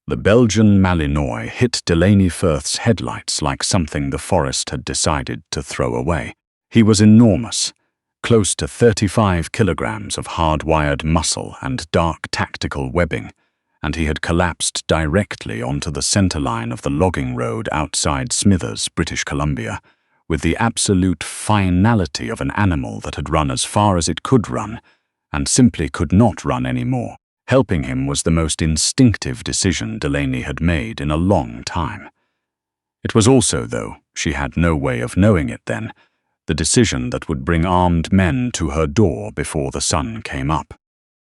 The Belgian Malinois hit Delaney Firth's headlights like something the forest had decided to throw away. He was enormous, close to 35 kilograms of hard-wired muscle and dark tactical webbing, and he had collapsed directly onto the centerline of the logging road outside Smithers, British Columbia, with the absolute finality of an animal that had run as far as it could run and simply could not run anymore. Helping him was the most instinctive decision Delaney had made in a long time. It was also, though she had no way of knowing it then, the decision that would bring armed men to her door before the sun came up.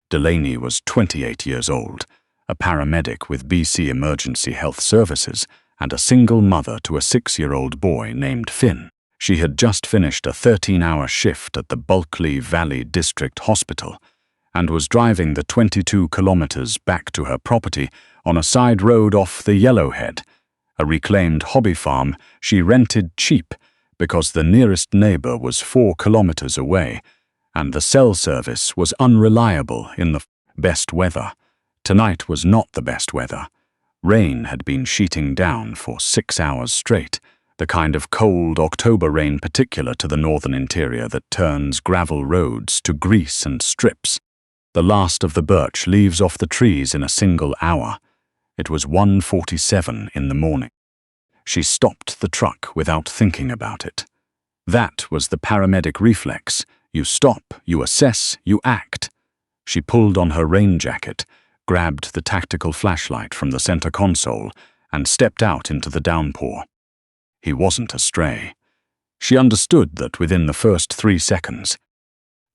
Delaney was 28 years old, a paramedic with BC Emergency Health Services, and a single mother to a 6-year-old boy named Finn. She had just finished a 13-hour shift at the Bulkley Valley District Hospital and was driving the 22 kilometers back to her property on a side road off the Yellowhead, a reclaimed hobby farm she rented cheap because the nearest neighbor was 4 kilometers away and the cell service was unreliable in the best weather. Tonight was not the best weather. Rain had been sheeting down for 6 hours straight, the kind of cold October rain particular to the northern interior that turns gravel roads to grease and strips. The last of the birch leaves off the trees in a single hour. It was 1:47 in the morning. She stopped the truck without thinking about it. That was the paramedic reflex. You stop, you assess, you act. She pulled on her rain jacket, grabbed the tactical flashlight from the center console, and stepped out into the downpour. He wasn't a stray. She understood that within the first 3 seconds.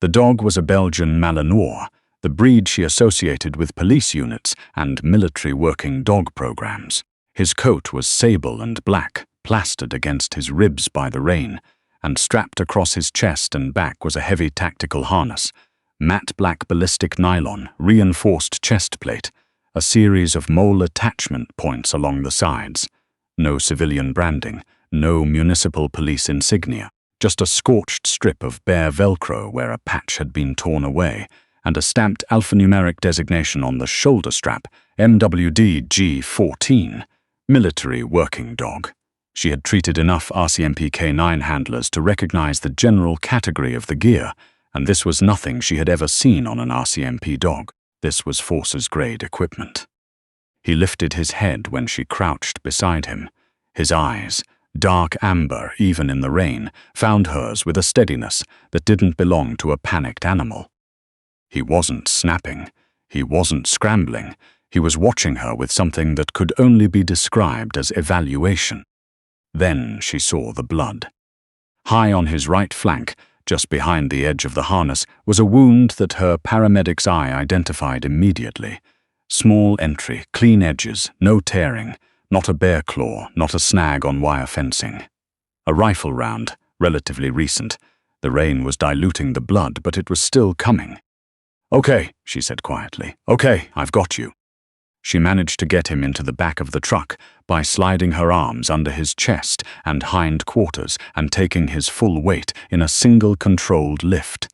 The dog was a Belgian Malinois, the breed she associated with police units and military working dog programs. His coat was sable and black, plastered against his ribs by the rain, and strapped across his chest and back was a heavy tactical harness, matte black ballistic nylon, reinforced chest plate, a series of mole attachment points along the sides. No civilian branding, no municipal police insignia, just a scorched strip of bare Velcro where a patch had been torn away, and a stamped alphanumeric designation on the shoulder strap, MWD G14, military working dog. She had treated enough RCMP K9 handlers to recognize the general category of the gear, and this was nothing she had ever seen on an RCMP dog. This was Forces-grade equipment. He lifted his head when she crouched beside him. His eyes, dark amber even in the rain, found hers with a steadiness that didn't belong to a panicked animal. He wasn't snapping. He wasn't scrambling. He was watching her with something that could only be described as evaluation. Then she saw the blood. High on his right flank, just behind the edge of the harness, was a wound that her paramedic's eye identified immediately. Small entry, clean edges, no tearing, not a bear claw, not a snag on wire fencing. A rifle round, relatively recent. The rain was diluting the blood, but it was still coming. "Okay," she said quietly. "Okay, I've got you." She managed to get him into the back of the truck by sliding her arms under his chest and hind quarters and taking his full weight in a single controlled lift.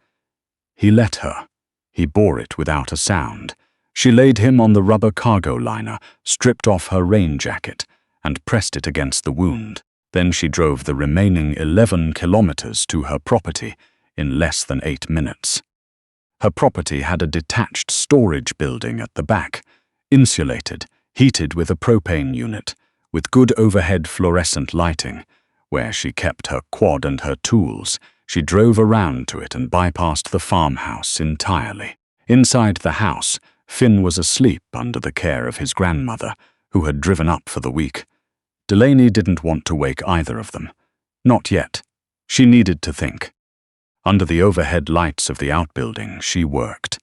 He let her. He bore it without a sound. She laid him on the rubber cargo liner, stripped off her rain jacket, and pressed it against the wound. Then she drove the remaining 11 kilometers to her property in less than 8 minutes. Her property had a detached storage building at the back, insulated, heated with a propane unit, with good overhead fluorescent lighting. Where she kept her quad and her tools, she drove around to it and bypassed the farmhouse entirely. Inside the house, Finn was asleep under the care of his grandmother, who had driven up for the week. Delaney didn't want to wake either of them. Not yet. She needed to think. Under the overhead lights of the outbuilding, she worked.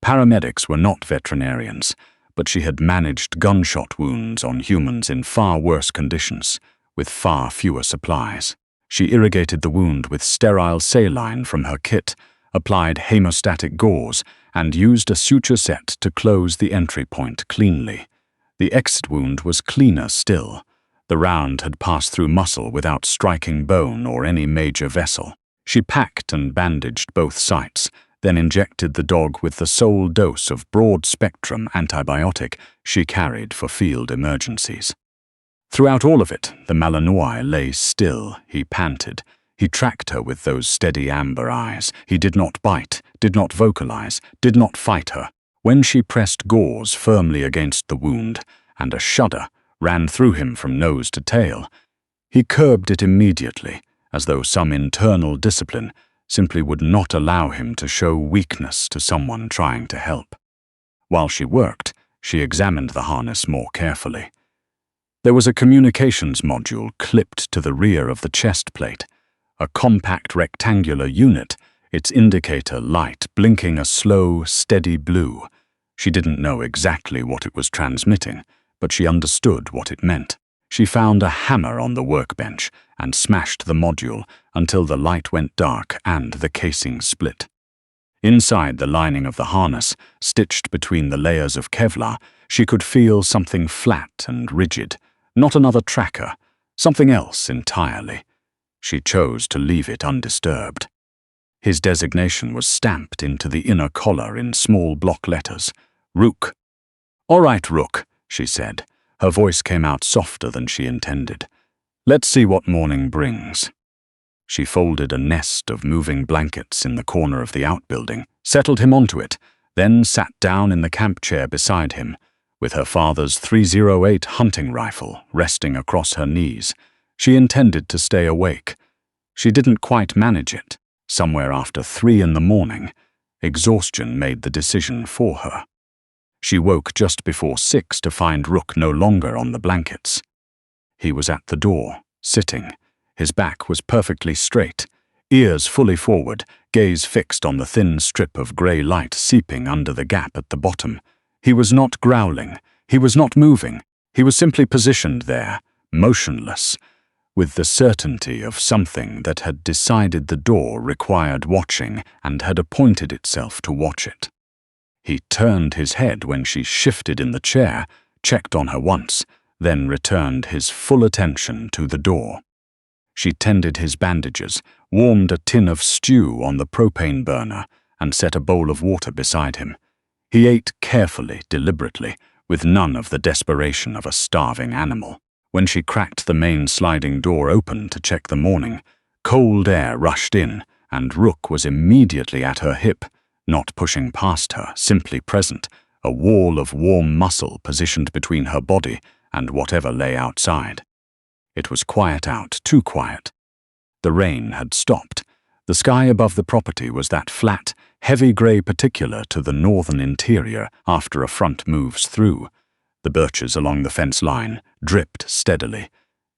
Paramedics were not veterinarians, but she had managed gunshot wounds on humans in far worse conditions, with far fewer supplies. She irrigated the wound with sterile saline from her kit, applied hemostatic gauze, and used a suture set to close the entry point cleanly. The exit wound was cleaner still. The round had passed through muscle without striking bone or any major vessel. She packed and bandaged both sites, then injected the dog with the sole dose of broad-spectrum antibiotic she carried for field emergencies. Throughout all of it, the Malinois lay still. He panted. He tracked her with those steady amber eyes. He did not bite, did not vocalize, did not fight her. When she pressed gauze firmly against the wound, and a shudder ran through him from nose to tail, he curbed it immediately, as though some internal discipline simply would not allow him to show weakness to someone trying to help. While she worked, she examined the harness more carefully. There was a communications module clipped to the rear of the chest plate, a compact rectangular unit, its indicator light blinking a slow, steady blue. She didn't know exactly what it was transmitting, but she understood what it meant. She found a hammer on the workbench and smashed the module until the light went dark and the casing split. Inside the lining of the harness, stitched between the layers of Kevlar, she could feel something flat and rigid. Not another tracker, something else entirely. She chose to leave it undisturbed. His designation was stamped into the inner collar in small block letters. Rook. "All right, Rook," she said. Her voice came out softer than she intended. "Let's see what morning brings." She folded a nest of moving blankets in the corner of the outbuilding, settled him onto it, then sat down in the camp chair beside him, with her father's .308 hunting rifle resting across her knees. She intended to stay awake. She didn't quite manage it. Somewhere after 3 in the morning, exhaustion made the decision for her. She woke just before 6 to find Rook no longer on the blankets. He was at the door, sitting. His back was perfectly straight, ears fully forward, gaze fixed on the thin strip of grey light seeping under the gap at the bottom. He was not growling. He was not moving. He was simply positioned there, motionless, with the certainty of something that had decided the door required watching and had appointed itself to watch it. He turned his head when she shifted in the chair, checked on her once, then returned his full attention to the door. She tended his bandages, warmed a tin of stew on the propane burner, and set a bowl of water beside him. He ate carefully, deliberately, with none of the desperation of a starving animal. When she cracked the main sliding door open to check the morning, cold air rushed in, and Rook was immediately at her hip, not pushing past her, simply present, a wall of warm muscle positioned between her body and whatever lay outside. It was quiet out, too quiet. The rain had stopped. The sky above the property was that flat, heavy grey particular to the northern interior after a front moves through. The birches along the fence line dripped steadily.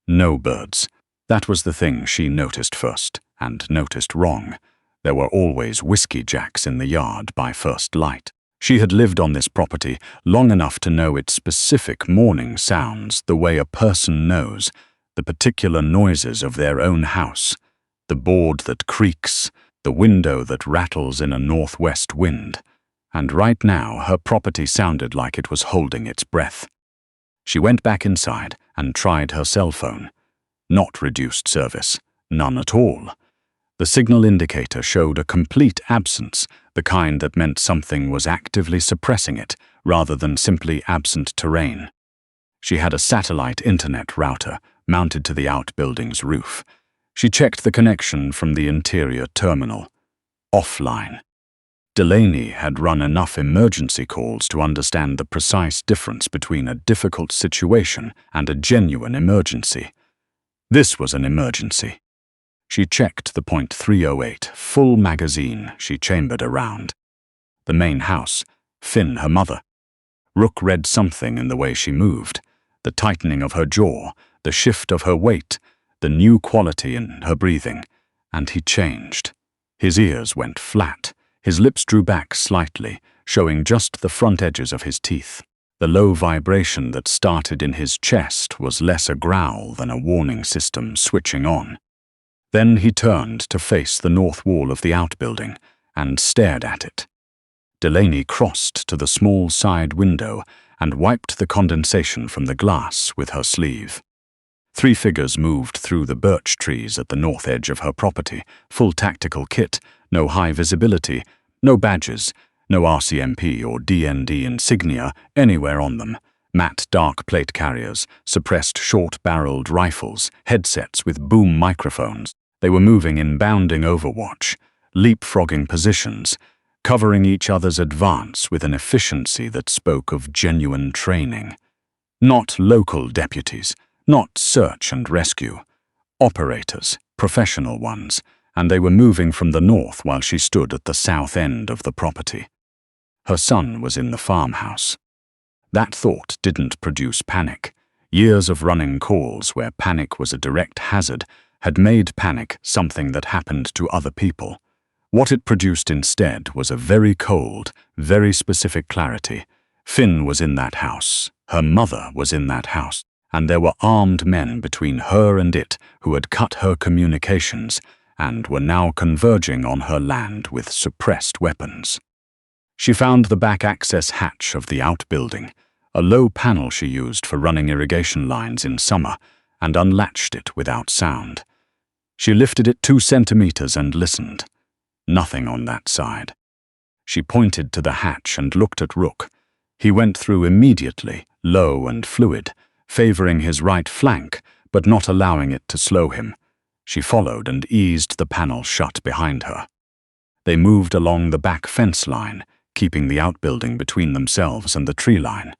No birds. That was the thing she noticed first, and noticed wrong. There were always whiskey jacks in the yard by first light. She had lived on this property long enough to know its specific morning sounds the way a person knows the particular noises of their own house, the board that creaks, the window that rattles in a northwest wind. And right now her property sounded like it was holding its breath. She went back inside and tried her cell phone. Not reduced service, none at all. The signal indicator showed a complete absence, the kind that meant something was actively suppressing it rather than simply absent terrain. She had a satellite internet router mounted to the outbuilding's roof. She checked the connection from the interior terminal. Offline. Delaney had run enough emergency calls to understand the precise difference between a difficult situation and a genuine emergency. This was an emergency. She checked the .308 full magazine she chambered around. The main house, Finn, her mother. Rook read something in the way she moved, the tightening of her jaw, the shift of her weight, the new quality in her breathing, and he changed. His ears went flat, his lips drew back slightly, showing just the front edges of his teeth. The low vibration that started in his chest was less a growl than a warning system switching on. Then he turned to face the north wall of the outbuilding and stared at it. Delaney crossed to the small side window and wiped the condensation from the glass with her sleeve. 3 figures moved through the birch trees at the north edge of her property, full tactical kit, no high visibility, No badges, no RCMP or DND insignia anywhere on them. Matte dark plate carriers, suppressed short-barreled rifles, headsets with boom microphones. They were moving in bounding overwatch, leapfrogging positions, covering each other's advance with an efficiency that spoke of genuine training. Not local deputies, not search and rescue. Operators, professional ones, and they were moving from the north while she stood at the south end of the property. Her son was in the farmhouse. That thought didn't produce panic. Years of running calls where panic was a direct hazard had made panic something that happened to other people. What it produced instead was a very cold, very specific clarity. Finn was in that house, her mother was in that house, and there were armed men between her and it who had cut her communications and were now converging on her land with suppressed weapons. She found the back access hatch of the outbuilding, a low panel she used for running irrigation lines in summer, and unlatched it without sound. She lifted it 2 centimeters and listened. Nothing on that side. She pointed to the hatch and looked at Rook. He went through immediately, low and fluid, favoring his right flank, but not allowing it to slow him. She followed and eased the panel shut behind her. They moved along the back fence line, keeping the outbuilding between themselves and the tree line.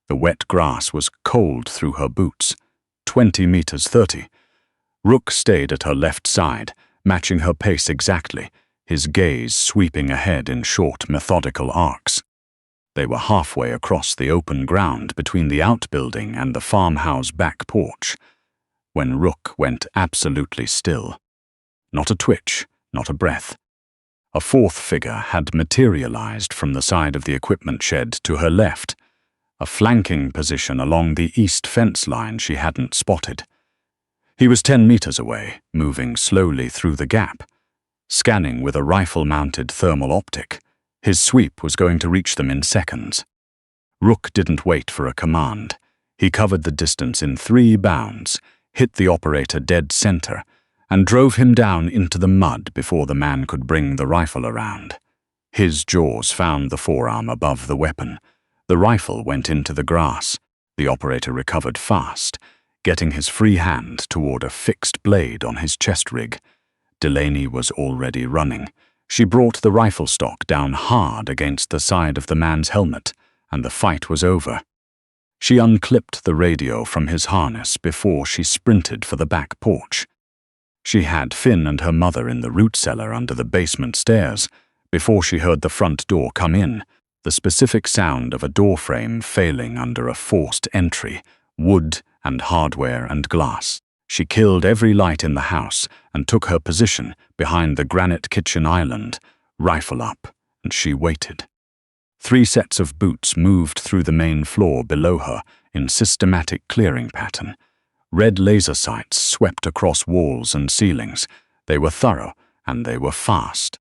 The wet grass was cold through her boots. 20 meters 30. Rook stayed at her left side, matching her pace exactly, his gaze sweeping ahead in short, methodical arcs. They were halfway across the open ground between the outbuilding and the farmhouse back porch, when Rook went absolutely still. Not a twitch, not a breath. A fourth figure had materialized from the side of the equipment shed to her left, a flanking position along the east fence line she hadn't spotted. He was 10 meters away, moving slowly through the gap, scanning with a rifle-mounted thermal optic. His sweep was going to reach them in seconds. Rook didn't wait for a command. He covered the distance in 3 bounds, hit the operator dead center, and drove him down into the mud before the man could bring the rifle around. His jaws found the forearm above the weapon. The rifle went into the grass. The operator recovered fast, getting his free hand toward a fixed blade on his chest rig. Delaney was already running. She brought the rifle stock down hard against the side of the man's helmet, and the fight was over. She unclipped the radio from his harness before she sprinted for the back porch. She had Finn and her mother in the root cellar under the basement stairs before she heard the front door come in, the specific sound of a doorframe failing under a forced entry, wood and hardware and glass. She killed every light in the house and took her position behind the granite kitchen island, rifle up, and she waited. 3 sets of boots moved through the main floor below her in systematic clearing pattern. Red laser sights swept across walls and ceilings. They were thorough, and they were fast.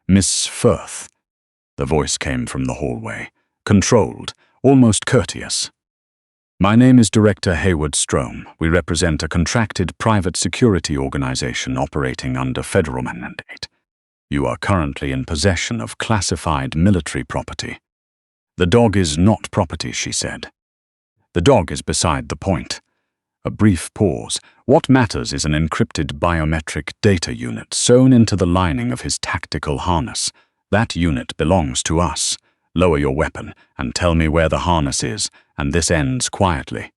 "Miss Firth." The voice came from the hallway, controlled, almost courteous. "My name is Director Hayward Strome. We represent a contracted private security organization operating under federal mandate. You are currently in possession of classified military property." "The dog is not property," she said. "The dog is beside the point." A brief pause. What matters is an encrypted biometric data unit sewn into the lining of his tactical harness. That unit belongs to us. Lower your weapon and tell me where the harness is, and this ends quietly.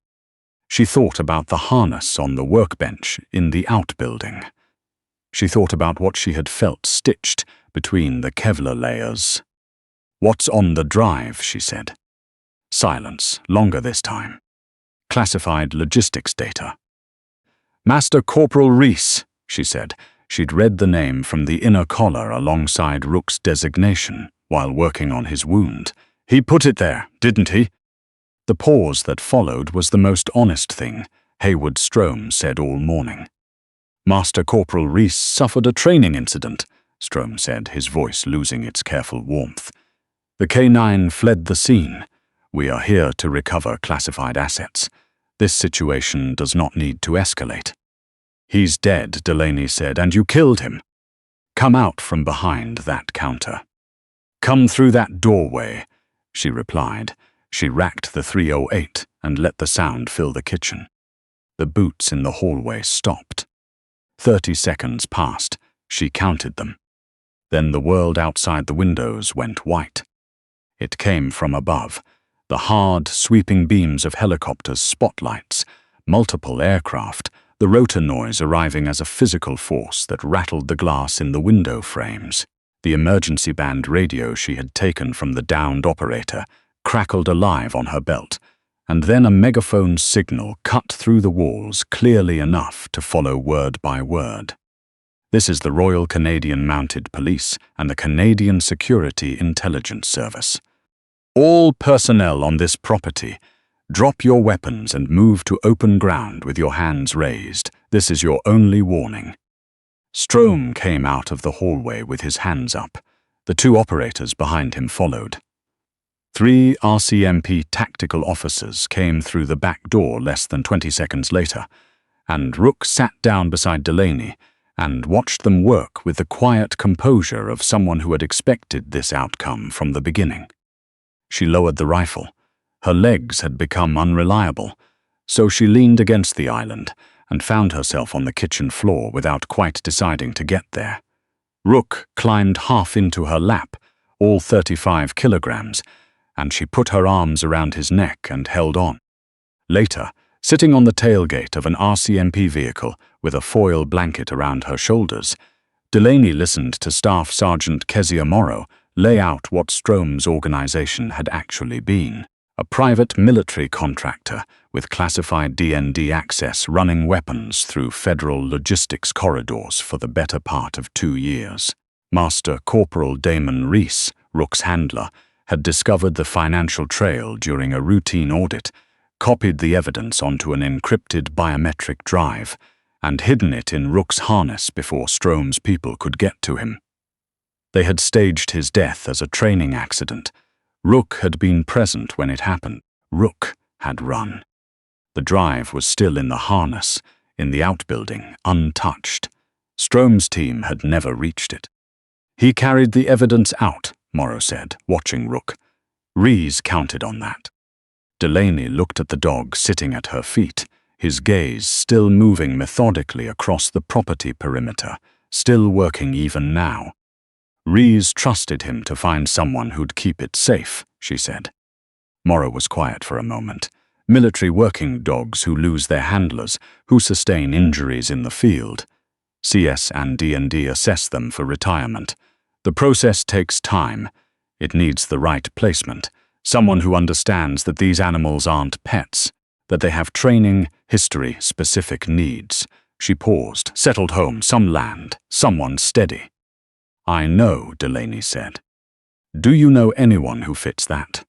She thought about the harness on the workbench in the outbuilding. She thought about what she had felt stitched between the Kevlar layers. "What's on the drive?" she said. Silence, longer this time. Classified logistics data. "Master Corporal Reese," she said. She'd read the name from the inner collar alongside Rook's designation while working on his wound. "He put it there, didn't he?" The pause that followed was the most honest thing Hayward Strome said all morning. "Master Corporal Reese suffered a training incident," Strome said, his voice losing its careful warmth. "The K-9 fled the scene. We are here to recover classified assets. This situation does not need to escalate." "He's dead," Delaney said, "and you killed him." "Come out from behind that counter." "Come through that doorway," she replied. She racked the 308 and let the sound fill the kitchen. The boots in the hallway stopped. 30 seconds passed. She counted them. Then the world outside the windows went white. It came from above, the hard, sweeping beams of helicopters' spotlights, multiple aircraft, the rotor noise arriving as a physical force that rattled the glass in the window frames. The emergency band radio she had taken from the downed operator crackled alive on her belt, and then a megaphone signal cut through the walls clearly enough to follow word by word. "This is the Royal Canadian Mounted Police and the Canadian Security Intelligence Service. All personnel on this property, drop your weapons and move to open ground with your hands raised. This is your only warning." Strome came out of the hallway with his hands up. The two operators behind him followed. 3 RCMP tactical officers came through the back door less than 20 seconds later, and Rook sat down beside Delaney and watched them work with the quiet composure of someone who had expected this outcome from the beginning. She lowered the rifle. Her legs had become unreliable, so she leaned against the island and found herself on the kitchen floor without quite deciding to get there. Rook climbed half into her lap, all 35 kilograms, and she put her arms around his neck and held on. Later, sitting on the tailgate of an RCMP vehicle with a foil blanket around her shoulders, Delaney listened to Staff Sergeant Kezia Morrow lay out what Strome's organization had actually been: a private military contractor with classified DND access running weapons through federal logistics corridors for the better part of 2 years. Master Corporal Damon Reese, Rook's handler, had discovered the financial trail during a routine audit, copied the evidence onto an encrypted biometric drive, and hidden it in Rook's harness before Strome's people could get to him. They had staged his death as a training accident. Rook had been present when it happened. Rook had run. The drive was still in the harness, in the outbuilding, untouched. Strome's team had never reached it. "He carried the evidence out," Morrow said, watching Rook. "Rees counted on that." Delaney looked at the dog sitting at her feet, his gaze still moving methodically across the property perimeter, still working even now. "Rees trusted him to find someone who'd keep it safe," she said. Morrow was quiet for a moment. Military working dogs who lose their handlers, who sustain injuries in the field. CS and D&D assess them for retirement. The process takes time. It needs the right placement. Someone who understands that these animals aren't pets, that they have training, history, specific needs. She paused, settled home, some land, someone steady. "I know," Delaney said. "Do you know anyone who fits that?"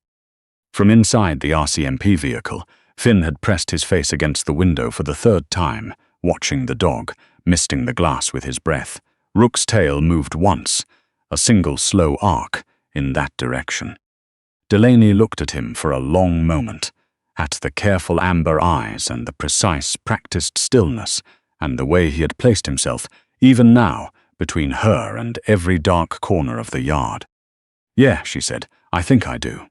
From inside the RCMP vehicle, Finn had pressed his face against the window for the 3rd time, watching the dog, misting the glass with his breath. Rook's tail moved once, a single slow arc, in that direction. Delaney looked at him for a long moment, at the careful amber eyes and the precise, practiced stillness, and the way he had placed himself, even now, between her and every dark corner of the yard. "Yeah," she said, "I think I do."